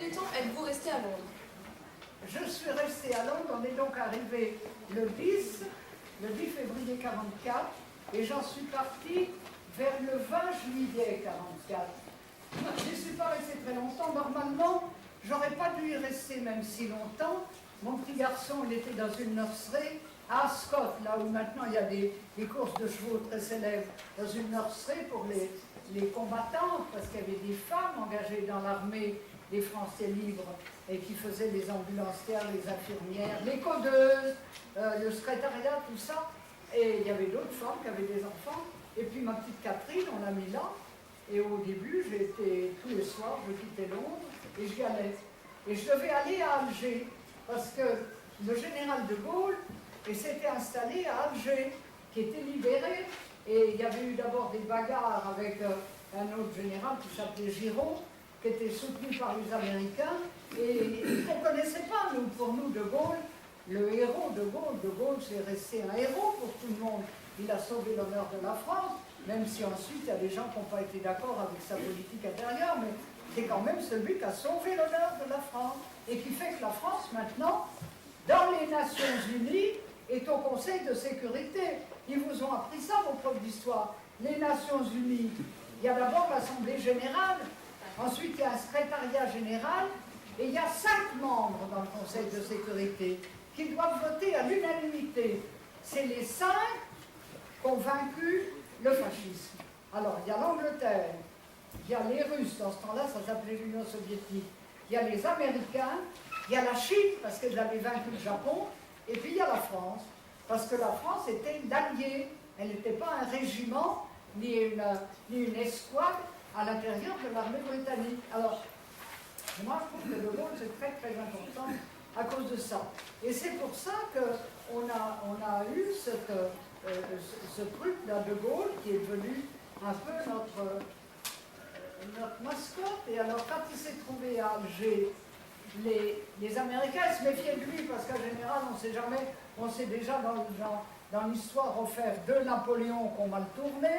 de temps êtes-vous resté à Londres? Je suis restée à Londres, on est donc arrivé le 10 février 44, et j'en suis partie vers le 20 juillet 44. Je ne suis pas restée très longtemps. Normalement, j'aurais pas dû y rester même si longtemps. Mon petit garçon, il était dans une nurserie à Ascot, là où maintenant il y a des courses de chevaux très célèbres, dans une nurserie pour les combattantes, parce qu'il y avait des femmes engagées dans l'armée des Français libres et qui faisaient les ambulancières, les infirmières, les codeuses, le secrétariat, tout ça. Et il y avait d'autres femmes qui avaient des enfants. Et puis ma petite Catherine, on l'a mis là. Et au début, j'étais tous les soirs, je quittais Londres et j'y allais. Et je devais aller à Alger, parce que le général de Gaulle s'était installé à Alger, qui était libéré. Et il y avait eu d'abord des bagarres avec un autre général qui s'appelait Giraud, qui était soutenu par les Américains. Et on ne connaissait pas, nous, pour nous, de Gaulle, le héros de Gaulle. De Gaulle, c'est resté un héros pour tout le monde. Il a sauvé l'honneur de la France, même si ensuite il y a des gens qui n'ont pas été d'accord avec sa politique intérieure, mais c'est quand même celui qui a sauvé l'honneur de la France et qui fait que la France, maintenant, dans les Nations Unies, est au Conseil de sécurité. Ils vous ont appris ça, vos profs d'histoire. Les Nations Unies, il y a d'abord l'Assemblée générale, ensuite il y a un secrétariat général, et il y a 5 membres dans le Conseil de sécurité qui doivent voter à l'unanimité. C'est les 5 qui ont vaincu le fascisme. Alors, il y a l'Angleterre, il y a les Russes, dans ce temps-là, ça s'appelait l'Union soviétique, il y a les Américains, il y a la Chine, parce qu'elle avait vaincu le Japon, et puis il y a la France, parce que la France était l'alliée, elle n'était pas un régiment, ni une escouade à l'intérieur de l'armée britannique. Alors, moi, je trouve que le Gaulle, c'est très très important à cause de ça. Et c'est pour ça qu'on a eu ce truc-là de Gaulle qui est devenu un peu notre mascotte. Et alors, quand il s'est trouvé à Alger, les Américains se méfiaient de lui parce qu'en général, on s'est déjà dans l'histoire offert 2 Napoléons qui ont mal tourné,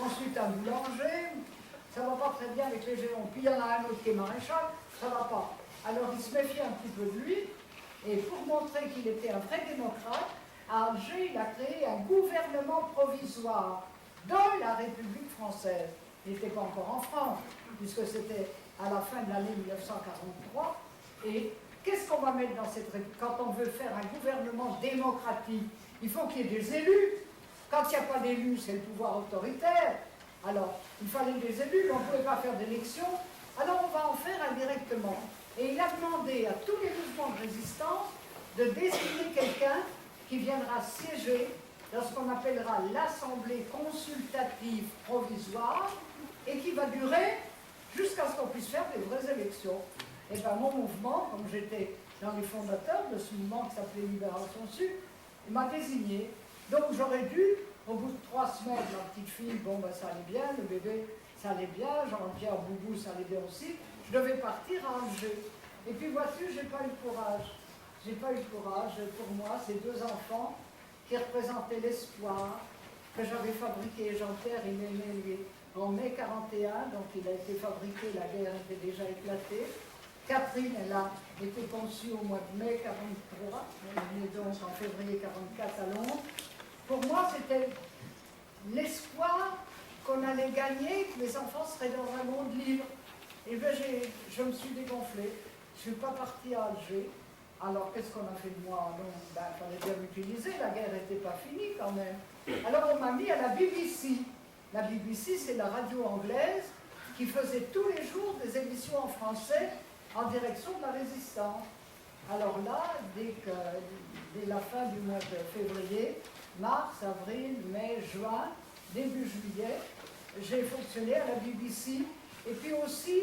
ensuite un boulanger, ça ne va pas très bien avec les géants. Puis il y en a un autre qui est maréchal, ça ne va pas. Alors il se méfiait un petit peu de lui, et pour montrer qu'il était un vrai démocrate, à Alger, il a créé un gouvernement provisoire de la République française. Il n'était pas encore en France, puisque c'était à la fin de l'année 1943. Et qu'est-ce qu'on va mettre dans cette République? Quand on veut faire un gouvernement démocratique, il faut qu'il y ait des élus. Quand il n'y a pas d'élus, c'est le pouvoir autoritaire. Alors, il fallait des élus, mais on ne pouvait pas faire d'élection. Alors, on va en faire indirectement. Et il a demandé à tous les mouvements de résistance de désigner quelqu'un qui viendra siéger dans ce qu'on appellera l'Assemblée consultative provisoire et qui va durer jusqu'à ce qu'on puisse faire des vraies élections. Et bien, mon mouvement, comme j'étais dans les fondateurs de ce mouvement qui s'appelait Libération Sud, il m'a désigné. Donc, j'aurais dû, au bout de 3 semaines, la petite fille, bon, ben, ça allait bien, le bébé, ça allait bien, Jean-Pierre Boubou, ça allait bien aussi, je devais partir à Alger. Et puis, vois-tu, j'ai pas eu le courage. J'ai pas eu le courage. Pour moi, ces 2 enfants qui représentaient l'espoir que j'avais fabriqué. Jean-Pierre, il est né lui, en mai 41, donc il a été fabriqué, la guerre était déjà éclatée. Catherine, elle a été conçue au mois de mai 43, elle est née donc en février 44 à Londres. Pour moi, c'était l'espoir qu'on allait gagner, que les enfants seraient dans un monde libre. Et bien, je me suis dégonflée. Je ne suis pas partie à Alger. Alors, qu'est-ce qu'on a fait de moi? Il fallait bien m'utiliser, la guerre n'était pas finie quand même. Alors, on m'a mis à la BBC. La BBC, c'est la radio anglaise qui faisait tous les jours des émissions en français en direction de la résistance. Alors là, dès la fin du mois de février, mars, avril, mai, juin, début juillet, j'ai fonctionné à la BBC. Et puis aussi,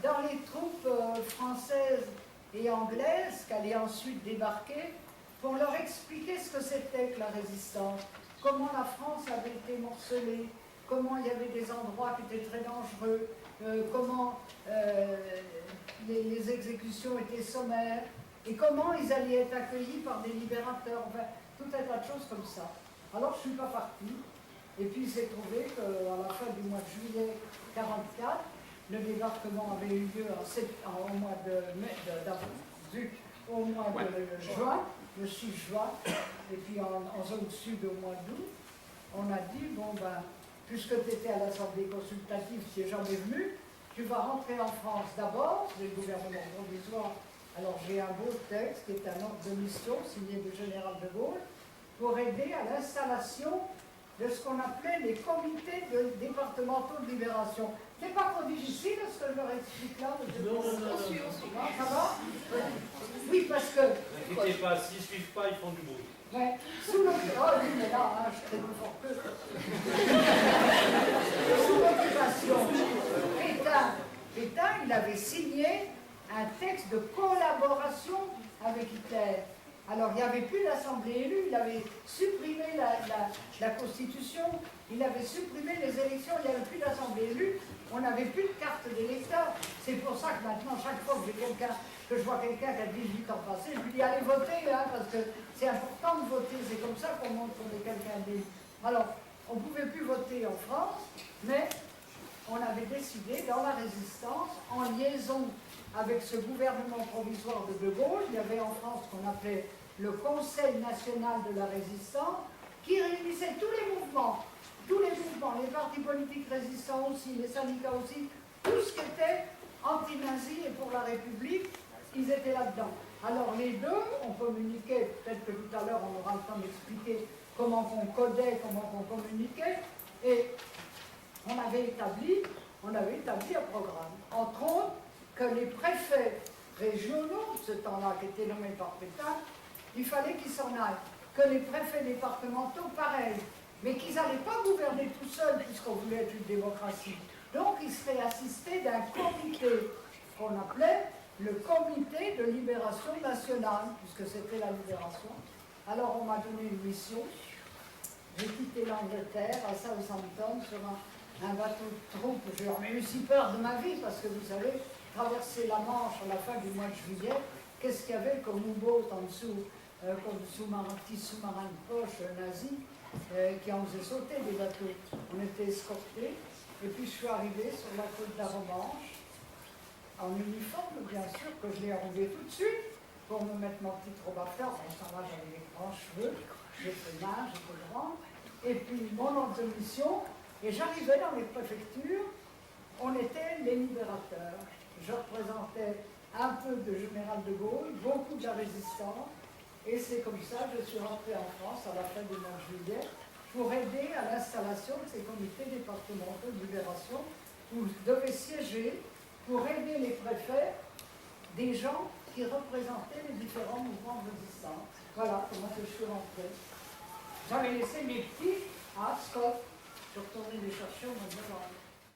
dans les troupes françaises et anglaises qui allaient ensuite débarquer, pour leur expliquer ce que c'était que la résistance, comment la France avait été morcelée, comment il y avait des endroits qui étaient très dangereux, comment les exécutions étaient sommaires, et comment ils allaient être accueillis par des libérateurs, enfin, tout un tas de choses comme ça. Alors je ne suis pas partie, et puis il s'est trouvé qu'à la fin du mois de juillet 1944, le débarquement avait eu lieu au mois au mois de juin, le 6 juin, et puis en zone sud au mois d'août. On a dit, bon ben, puisque tu étais à l'Assemblée consultative, tu n'es jamais venu, tu vas rentrer en France d'abord, c'est le gouvernement provisoire. Alors j'ai un beau texte qui est un ordre de mission signé du général de Gaulle pour aider à l'installation de ce qu'on appelait les comités départementaux de libération. C'est pas trop difficile ce que je leur explique là? Non. Ça va? Oui, parce que... N'inquiétez pas, s'ils ne suivent pas, ils font du bruit. Ouais, sous l'occupation... Oh oui, mais là, hein, je suis très plus fort que... Sous l'occupation, Pétain, il avait signé un texte de collaboration avec Hitler. Alors, il n'y avait plus l'Assemblée élue, il avait supprimé la Constitution, il avait supprimé les élections, il n'y avait plus d'Assemblée élue, on n'avait plus de carte d'électeur. C'est pour ça que maintenant, chaque fois que je vois quelqu'un qui a 18 ans passé, je lui dis allez voter, hein, parce que c'est important de voter, c'est comme ça qu'on montre qu'on est quelqu'un d'élu. Alors, on ne pouvait plus voter en France, mais on avait décidé, dans la résistance, en liaison avec ce gouvernement provisoire de Gaulle, il y avait en France ce qu'on appelait le Conseil national de la résistance, qui réunissait tous les mouvements, les partis politiques résistants aussi, les syndicats aussi, tout ce qui était anti-nazi et pour la République, ils étaient là-dedans. Alors les deux, on communiquait, peut-être que tout à l'heure on aura le temps d'expliquer comment on codait, comment on communiquait, et on avait établi un programme. Entre autres, que les préfets régionaux, de ce temps-là, qui étaient nommés par Pétain, il fallait qu'ils s'en aillent. Que les préfets départementaux, pareil. Mais qu'ils n'allaient pas gouverner tout seuls, puisqu'on voulait être une démocratie. Donc, ils seraient assistés d'un comité, qu'on appelait le comité de libération nationale, puisque c'était la libération. Alors, on m'a donné une mission. J'ai quitté l'Angleterre à Southampton sur un bateau de troupe. J'ai eu si peur de ma vie, parce que vous savez, traverser la Manche à la fin du mois de juillet, qu'est-ce qu'il y avait comme U-boat en dessous, comme petit sous-marin de poche nazi, qui en faisait sauter des bateaux. On était escortés, et puis je suis arrivé sur la côte d'Arromanche, en uniforme, bien sûr, que je l'ai enlevé tout de suite, pour me mettre mon petit robe à fleurs. En ce temps-là, j'avais des grands cheveux, j'étais mince, j'étais grande, et puis mon ordre de mission, et j'arrivais dans les préfectures, on était les libérateurs. Je représentais un peu de général de Gaulle, beaucoup de la résistance, et c'est comme ça que je suis rentré en France à la fin du mois de juillet pour aider à l'installation de ces comités départementaux de libération où devaient siéger pour aider les préfets des gens qui représentaient les différents mouvements de résistance. Voilà comment je suis rentré. J'avais laissé mes petits à Ascot. Je suis retourné les chercher au mois de novembre.